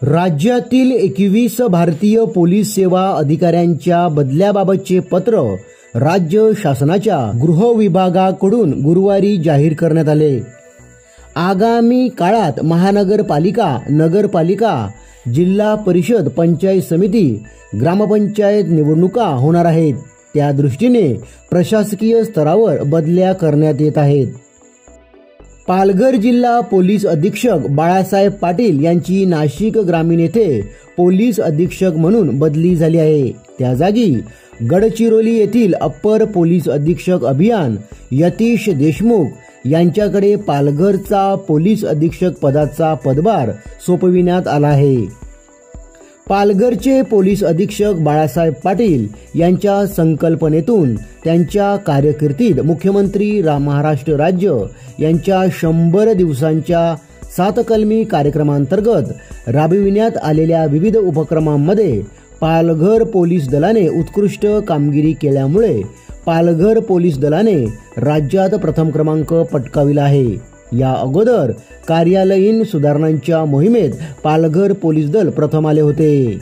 राज्यातील 21 भारतीय पोलीस सेवा अधिकाऱ्यांच्या बदल्याबाबतचे पत्र राज्य शासनाच्या गृह विभागाकडून गुरुवारी जाहीर करण्यात आले. आगामी काळात महानगरपालिका, नगरपालिका, जिल्हा परिषद, पंचायत समिती, ग्रामपंचायत निवडणुका होणार आहेत. त्या दृष्टीने प्रशासकीय स्तरावर बदल्या करण्यात येत आहेत. पालघर जिल्हा पोलीस अधीक्षक बाळासाहेब पाटील यांची नाशिक ग्रामीण येथे पोलीस अधीक्षक म्हणून बदली झाली आहे. त्या जागी गडचिरोली येथील अप्पर पोलीस अधीक्षक अभियान यतीश देशमुख यांच्याकडे पालघरचा पोलीस अधीक्षक पदाचा पदभार सोपविण्यात आला आहे. पालघरचे पोलीस अधीक्षक बाळासाहेब पाटील यांच्या संकल्पनेतून त्यांच्या कारकिर्दीत मुख्यमंत्री महाराष्ट्र राज्य यांच्या 100 दिवसांच्या 7 कलमी कार्यक्रमांतर्गत राबविण्यात आलेल्या विविध उपक्रमांमध्ये पालघर पोलीस दलाने उत्कृष्ट कामगिरी केल्यामुळे पालघर पोलीस दलाने राज्यात प्रथम क्रमांक पटकाविला आहे. या अगोदर कार्यालयीन सुधारणांच्या मोहिमेत पालघर पोलीस दल प्रथम आले होते.